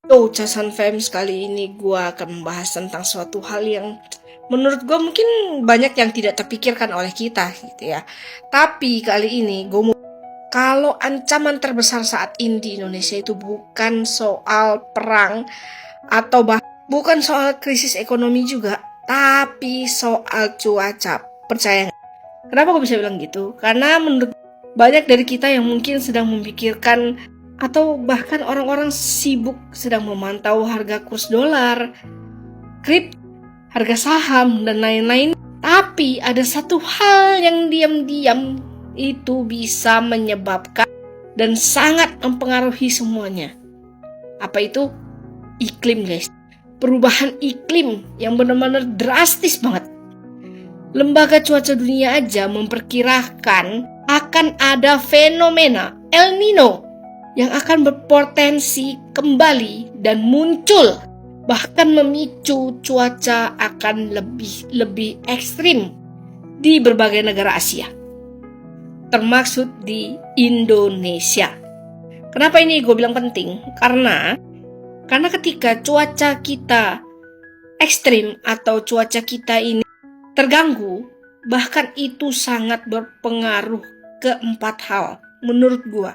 Casan Fams, kali ini gue akan membahas tentang suatu hal yang menurut gue mungkin banyak yang tidak terpikirkan oleh kita gitu ya. Tapi kali ini gue mau, kalau ancaman terbesar saat ini di Indonesia itu bukan soal perang atau bukan soal krisis ekonomi juga, tapi soal cuaca. Percaya nggak? Kenapa gue bisa bilang gitu? Karena menurut banyak dari kita yang mungkin sedang memikirkan atau bahkan orang-orang sibuk sedang memantau harga kurs dolar, kripto, harga saham, dan lain-lain. Tapi ada satu hal yang diam-diam itu bisa menyebabkan dan sangat mempengaruhi semuanya. Apa itu? Iklim, guys. Perubahan iklim yang benar-benar drastis banget. Lembaga cuaca dunia aja memperkirakan akan ada fenomena El Nino yang akan berpotensi kembali dan muncul, bahkan memicu cuaca akan lebih ekstrim di berbagai negara Asia, termasuk di Indonesia. Kenapa ini gue bilang penting? Karena ketika cuaca kita ekstrim atau cuaca kita ini terganggu, bahkan itu sangat berpengaruh ke 4 hal menurut gue,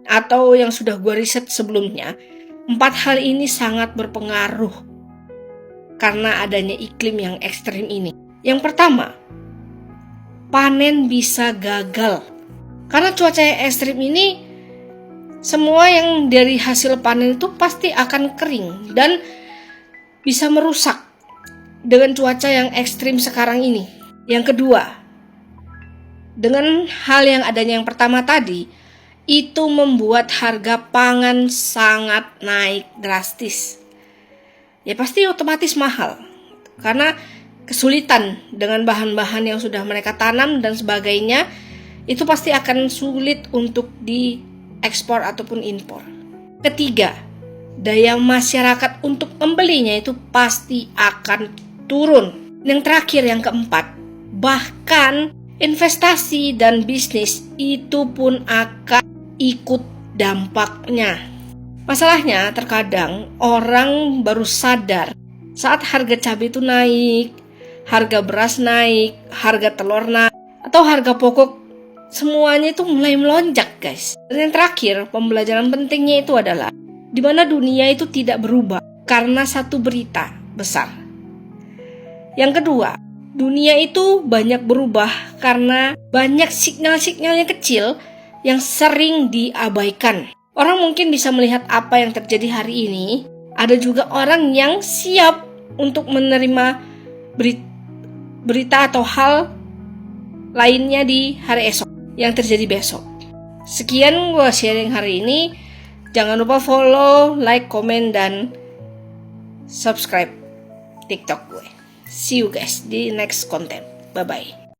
atau yang sudah gue riset sebelumnya. 4 hal ini sangat berpengaruh karena adanya iklim yang ekstrim ini. Yang pertama, panen bisa gagal. Karena cuaca yang ekstrim ini, semua yang dari hasil panen itu pasti akan kering dan bisa merusak dengan cuaca yang ekstrim sekarang ini. Yang kedua, dengan hal yang adanya yang pertama tadi, itu membuat harga pangan sangat naik drastis. Ya pasti otomatis mahal, karena kesulitan dengan bahan-bahan yang sudah mereka tanam dan sebagainya, itu pasti akan sulit untuk diekspor ataupun impor. Ketiga, daya masyarakat untuk membelinya itu pasti akan turun. Yang terakhir, yang keempat, bahkan investasi dan bisnis itu pun akan ikut dampaknya. Masalahnya terkadang orang baru sadar saat harga cabai itu naik, harga beras naik, harga telur naik, atau harga pokok semuanya itu mulai melonjak, guys. Dan yang terakhir, pembelajaran pentingnya itu adalah di mana dunia itu tidak berubah karena satu berita besar. Yang kedua, dunia itu banyak berubah karena banyak sinyal-sinyal yang kecil yang sering diabaikan. Orang mungkin bisa melihat apa yang terjadi hari ini. Ada juga orang yang siap untuk menerima berita atau hal lainnya di hari esok, yang terjadi besok. Sekian gue sharing hari ini. Jangan lupa follow, like, komen, dan subscribe TikTok gue. See you guys di next content. Bye-bye.